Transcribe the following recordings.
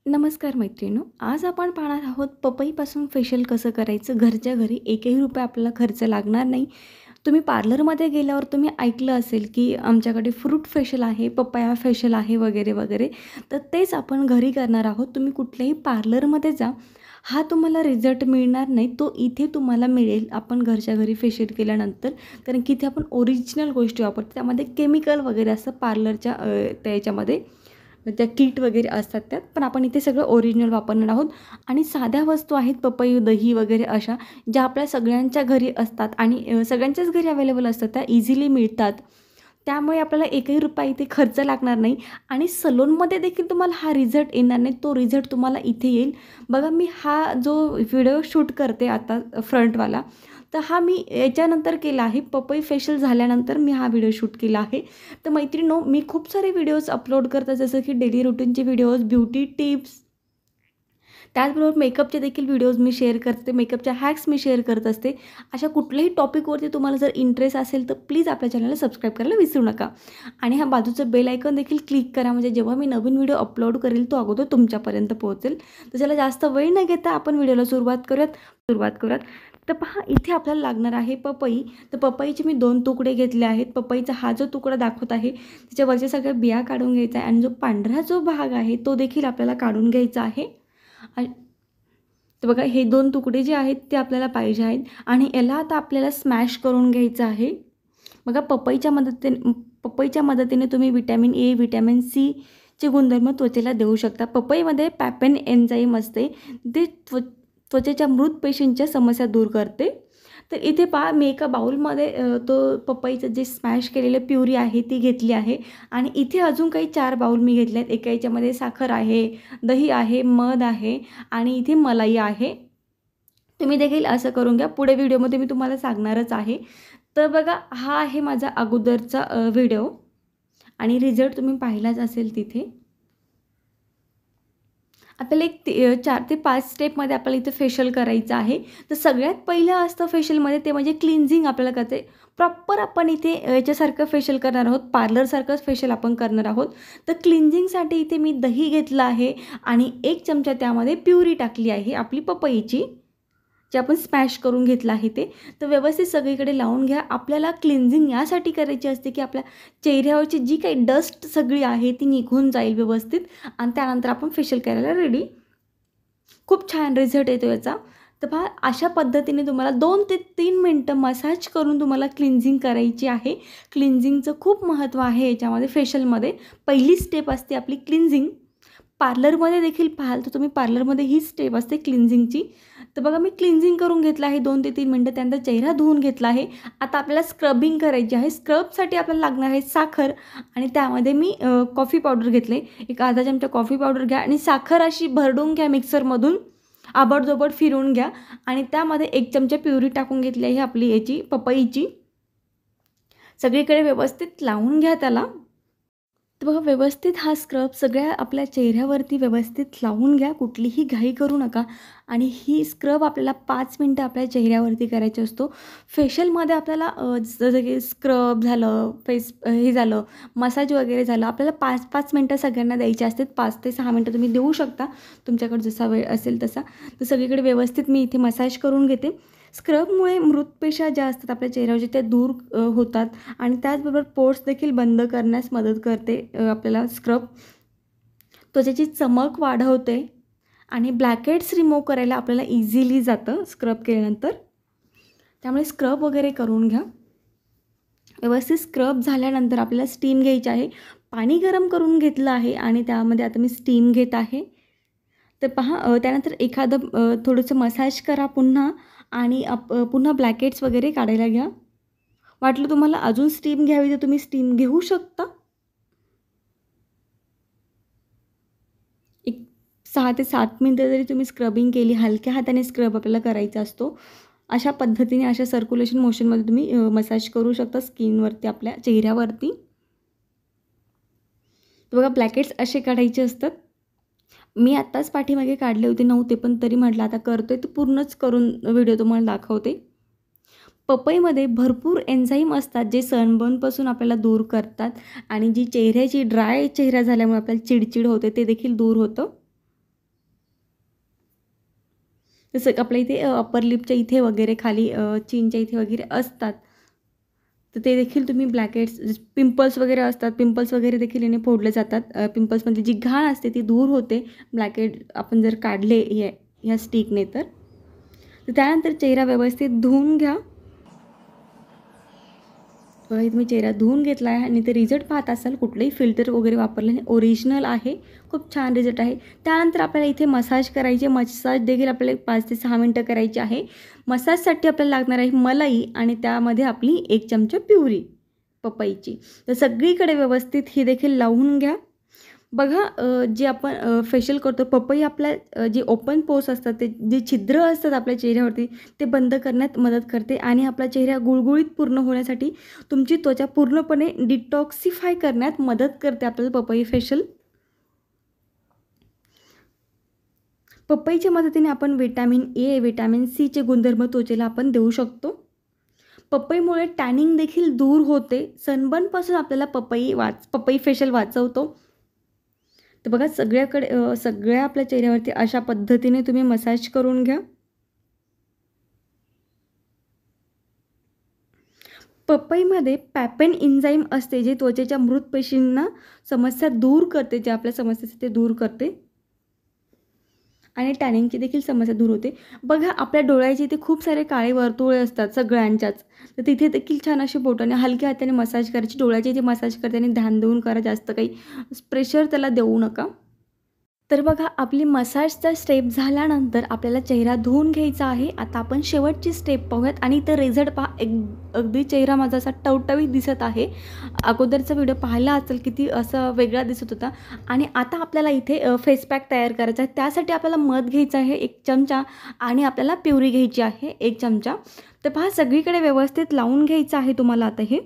नमस्कार मैत्रिणींनो, आज आपण पाहणार आहोत पपईपासून फेशियल कसं करायचं घरच्या घरी. एकही रुपया आपल्याला खर्च लागणार नाही. तुम्ही पार्लरमध्ये गेल्यावर तुम्ही ऐकलं असेल की आमच्याकडे फ्रूट फेशियल आहे, पपया फेशियल आहे वगैरे वगैरे. तर तेच आपण घरी करणार आहोत. तुम्ही कुठल्याही पार्लरमध्ये जा, हा तुम्हाला रिझल्ट मिळणार नाही, तो इथे तुम्हाला मिळेल आपण घरच्या घरी फेशियल केल्यानंतर. कारण की इथे आपण ओरिजिनल गोष्टी वापरतो, त्यामध्ये केमिकल वगैरे असं पार्लरच्या त्याच्यामध्ये त्या किट वगैरे असतात त्यात, पण आपण इथे सगळं ओरिजिनल वापरणार आहोत. आणि साध्या वस्तू आहेत पपई, दही वगैरे अशा ज्या आपल्या सगळ्यांच्या घरी असतात आणि सगळ्यांच्याच घरी अवेलेबल असतात, त्या इझिली मिळतात. त्यामुळे आपल्याला एकही रुपया इथे खर्च लागणार नाही आणि सलोनमध्ये देखील तुम्हाला हा रिझल्ट येणार नाही, तो रिझल्ट तुम्हाला इथे येईल. बघा, मी हा जो व्हिडिओ शूट करते आता फ्रंटवाला, तर हा मी याच्यानंतर केला आहे, पपई फेशियल झाल्यानंतर मी हा व्हिडिओ शूट केला आहे. तर मैत्रिणींनो, मी खूप सारे व्हिडिओज अपलोड करते, जसं की डेली रुटीनचे व्हिडिओज, ब्युटी टिप्स, त्याचबरोबर मेकअपचे देखील व्हिडिओज मी शेअर करते, मेकअपच्या हॅक्स मी शेअर करत असते. अशा कुठल्याही टॉपिकवरती तुम्हाला जर इंटरेस्ट असेल तर प्लीज आपल्या चॅनलला सबस्क्राईब करायला विसरू नका. आणि हा बाजूचं बेल आयकॉन देखील क्लिक करा, म्हणजे जेव्हा मी नवीन व्हिडिओ अपलोड करेल तो अगोदर तुमच्यापर्यंत पोहोचेल. तर चला जास्त वेळ न घेता आपण व्हिडिओला सुरुवात करूयात. तर पहा, इथे आपल्याला लागणार आहे पपई. तर पपईचे मी 2 तुकडे घेतले आहेत. पपईचा हा जो तुकडा दाखवत आहे त्याच्यावरच्या सगळ्या बिया काढून घ्यायचा आहे आणि जो पांढरा जो भाग आहे तो देखील आपल्याला काढून घ्यायचा आहे. तर बघा, हे 2 तुकडे जे आहेत ते आपल्याला पाहिजे आहेत आणि याला आता आपल्याला स्मॅश करून घ्यायचं आहे. बघा, पपईच्या मदतीने तुम्ही व्हिटॅमिन ए, व्हिटॅमिन सी चे गुणधर्म त्वचेला देऊ शकता. पपईमध्ये पॅपेन एन्झाईम असते, ते त्वचेच्या मृत पेशींच्या समस्या दूर करते. तर इथे पहा, मी एका बाउलमध्ये तो पपईचं जे स्मॅश केलेलं प्युरी आहे ती घेतली आहे आणि इथे अजून काही 4 बाउल मी घेतले आहेत. एका याच्यामध्ये साखर आहे, दही आहे, मध आहे आणि इथे मलाई आहे. तुम्ही देखील असं करून घ्या, पुढे व्हिडिओमध्ये मी तुम्हाला सांगणारच आहे. तर बघा, हा आहे माझा अगोदरचा व्हिडिओ आणि रिझल्ट तुम्ही पाहिलाच असेल तिथे. आपल्याला 4 ते 5 स्टेपमध्ये आपल्याला इथे फेशियल करायचं आहे. तर सगळ्यात पहिलं असतं फेशियलमध्ये ते म्हणजे क्लिन्झिंग आपल्याला करते. प्रॉपर आपण इथे याच्यासारखं फेशियल करणार आहोत, पार्लरसारखंच फेशियल आपण करणार आहोत. तर क्लिन्झिंगसाठी इथे मी दही घेतलं आहे आणि 1 चमचा त्यामध्ये प्युरी टाकली आहे आपली पपईची, जे आपण स्मॅश करून घेतलं आहे ते. तर व्यवस्थित सगळीकडे लावून घ्या. आपल्याला क्लिन्झिंग यासाठी करायची असते की आपल्या चेहऱ्यावरची जी काही डस्ट सगळी आहे ती निघून जाईल व्यवस्थित आणि त्यानंतर आपण फेशियल करायला रेडी. खूप छान रिझल्ट येतो याचा. तर पहा, अशा पद्धतीने तुम्हाला 2 ते 3 मिनटं मसाज करून तुम्हाला क्लिन्झिंग करायची आहे. क्लिन्झिंगचं खूप महत्त्व आहे याच्यामध्ये. फेशियलमध्ये पहिली स्टेप असते आपली क्लिन्झिंग. पार्लरमध्ये देखील पाहाल तर तुम्ही पार्लरमध्ये ही स्टेप असते क्लिन्झिंगची. तर बघा, मी क्लिन्झिंग करून घेतलं आहे 2 ते 3 मिनटं. त्यानंतर चेहरा धुवून घेतला आहे. आता आपल्याला स्क्रबिंग करायची आहे. स्क्रबसाठी आपल्याला लागणार आहे साखर आणि त्यामध्ये मी कॉफी पावडर घेतले. एक अर्धा चमचा कॉफी पावडर घ्या आणि साखर अशी भरडून घ्या मिक्सरमधून, आबडधोबड फिरवून घ्या आणि त्यामध्ये 1 चमचा प्युरी टाकून घेतली आहे आपली याची पपईची. सगळीकडे व्यवस्थित लावून घ्या त्याला. तर बघा, व्यवस्थित हा स्क्रब सगळ्या आपल्या चेहऱ्यावरती व्यवस्थित लावून घ्या, कुठलीही घाई करू नका. आणि ही स्क्रब आपल्याला 5 मिनटं आपल्या चेहऱ्यावरती करायचा असतो. फेशियलमध्ये आपल्याला जसं की स्क्रब झालं, हे झालं, मसाज वगैरे झालं, आपल्याला 5-5 मिनटं सगळ्यांना द्यायचे असतात. 5 ते 6 मिनटं तुम्ही देऊ शकता, तुमच्याकडे जसा वेळ असेल तसा. तर सगळीकडे व्यवस्थित मी इथे मसाज करून घेते. स्क्रबमुळे मृतपेशा ज्या असतात आपल्या चेहऱ्यावरच्या त्या दूर होतात आणि त्याचबरोबर पोर्स देखील बंद करण्यास मदत करते आपल्याला स्क्रब. त्वचेची चमक वाढवते आणि ब्लॅकहेड्स रिमूव्ह करायला आपल्याला इझिली जातं स्क्रब केल्यानंतर. त्यामुळे स्क्रब वगैरे करून घ्या. व्यवस्थित स्क्रब झाल्यानंतर आपल्याला स्टीम घ्यायची आहे. पाणी गरम करून घेतलं आहे आणि त्यामध्ये आता मी स्टीम घेत आहे. तर पहा, त्यानंतर एखादं थोडंसं मसाज करा पुन्हा आणि पुन्हा ब्लॅकेट्स वगैरे काढायला घ्या. वाटलं तुम्हाला अजून स्टीम घ्यावी तर तुम्ही स्टीम घेऊ शकता. एक 6 ते 7 मिनटं जरी तुम्ही स्क्रबिंग केली, हलक्या हाताने स्क्रब आपल्याला करायचा असतो. अशा पद्धतीने, अशा सर्क्युलेशन मोशनमध्ये तुम्ही मसाज करू शकता स्किनवरती, आपल्या चेहऱ्यावरती. तर बघा, ब्लॅकेट्स असे काढायचे असतात. मी आत्ताच पाठीमागे काढले होते, नव्हते, पण तरी म्हटलं आता करतोय तर पूर्णच करून व्हिडिओ तुम्हाला दाखवते. पपईमध्ये भरपूर एन्झाईम असतात जे सनबर्नपासून आपल्याला दूर करतात आणि जी चेहऱ्याची ड्राय चेहरा झाल्यामुळे आपल्याला चिडचिड होते ते देखील दूर होतं. जसं आपल्या इथे अप्पर लिपच्या इथे वगैरे खाली चीनच्या इथे वगैरे असतात, तर ते देखील तुम्ही ब्लॅकहेड्स पिंपल्स वगैरे असतात, पिंपल्स वगैरे देखील याने फोडले जातात. पिंपल्समधली जी घाण असते ती दूर होते ब्लॅकहेड आपण जर काढले ह्या स्टिकने. तर त्यानंतर चेहरा व्यवस्थित धुवून घ्या. बघा तुम्ही चेहरा धुवून घेतला आहे आणि ते रिझल्ट पाहत असाल, कुठलंही फिल्टर वगैरे वापरलं नाही, ओरिजिनल आहे, खूप छान रिझल्ट आहे. त्यानंतर आपल्याला इथे मसाज करायचे. मसाज देखील आपल्याला 5 ते 6 मिनटं करायची आहे. मसाजसाठी आपल्याला लागणार आहे मलाई आणि त्यामध्ये आपली 1 चमचा प्युरी पपईची. तर सगळीकडे व्यवस्थित ही देखील लावून घ्या. बघा जे आपण फेशियल करतो, पपई आपल्या जे ओपन पोर्स असतात, ते जे छिद्र असतात आपल्या चेहऱ्यावरती, ते बंद करण्यात मदत करते आणि आपला चेहरा गुळगुळीत पूर्ण होण्यासाठी, तुमची त्वचा पूर्णपणे डिटॉक्सिफाय करण्यात मदत करते आपल्याला पपई फेशियल. पपईच्या मदतीने आपण व्हिटॅमिन ए, व्हिटॅमिन सीचे गुणधर्म त्वचेला आपण देऊ शकतो. पपईमुळे टॅनिंग देखील दूर होते. सनबर्नपासून आपल्याला पपई फेशियल वाचवतो. तर बघा सगळ्याकडे सगळ्या आपल्या चेहऱ्यावरती अशा पद्धतीने तुम्ही मसाज करून घ्या. पपईमध्ये पॅपेन एन्झाईम असते, जे त्वचेच्या मृत पेशींना समस्या दूर करते, जे आपल्या समस्या ते दूर करते आणि टॅनिंगची देखील समस्या दूर होते. बघा आपल्या डोळ्याचे इथे खूप सारे काळे वर्तुळे असतात सगळ्यांच्याच, तर तिथे देखील छान अशी बोटाने हलक्या हाताने मसाज करायची. डोळ्याचे इथे मसाज करताना ध्यान देऊन करा, जास्त काही प्रेशर त्याला देऊ नका. तर बघा आपली मसाजचा स्टेप झाल्यानंतर आपल्याला चेहरा धुवून घ्यायचा आहे. आता आपण शेवटची स्टेप पाहूयात आणि इथं रिझल्ट पहा, अगदी चेहरा माझा असा टवटवीत दिसत आहे. अगोदरचा व्हिडिओ पाहिला असेल किती असा वेगळा दिसत होता. आणि आता आपल्याला इथे फेस पॅक तयार करायचा आहे. त्यासाठी आपल्याला मध घ्यायचा आहे 1 चमचा आणि आपल्याला प्युरी घ्यायची आहे 1 चमचा. तर पहा सगळीकडे व्यवस्थित लावून घ्यायचं आहे तुम्हाला. आता हे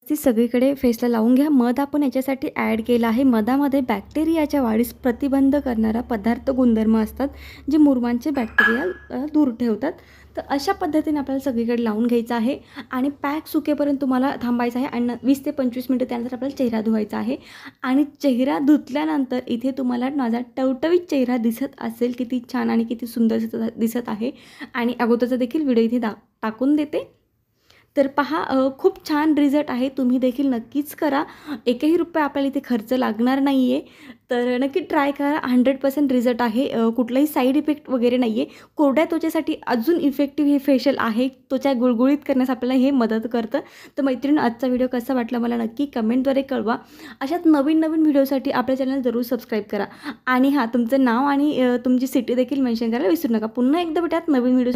ती सगळीकडे फेसला लावून घ्या. मध आपण याच्यासाठी ॲड केला आहे. मधामध्ये बॅक्टेरियाच्या वाढीस प्रतिबंध करणारा पदार्थ गुणधर्म असतात, जे मुरमांचे बॅक्टेरिया दूर ठेवतात. तर अशा पद्धतीने आपल्याला सगळीकडे लावून घ्यायचं आहे आणि पॅक सुकेपर्यंत तुम्हाला थांबायचं आहे आणि 20 ते 25 मिनटं त्यानंतर आपल्याला चेहरा धुवायचा आहे. आणि चेहरा धुतल्यानंतर इथे तुम्हाला माझा टवटवीत चेहरा दिसत असेल, किती छान आणि किती सुंदर दिसत आहे. आणि अगोदरचा देखील व्हिडिओ इथे टाकून देते. तर पहा खूप छान रिझल्ट आहे. तुम्ही देखील नक्कीच करा. एकही रुपया आपल्याला इथे खर्च लागणार नाही आहे. तर नक्की ट्राय करा. 100% रिझल्ट आहे. कुठलाही साईड इफेक्ट वगैरे नाही आहे. कोरड्या त्वचेसाठी अजून इफेक्टिव्ह हे फेशियल आहे. त्वचा गुळगुळीत करण्यास आपल्याला हे मदत करतं. तर मैत्रिणी, आजचा व्हिडिओ कसा वाटला मला नक्की कमेंटद्वारे कळवा. अशाच नवीन नवीन व्हिडिओसाठी आपल्या चॅनल जरूर सबस्क्राईब करा. आणि हां, तुमचं नाव आणि तुमची सिटी देखील मेन्शन करायला विसरू नका. पुन्हा एकदा भेटूयात नवीन व्हिडिओ.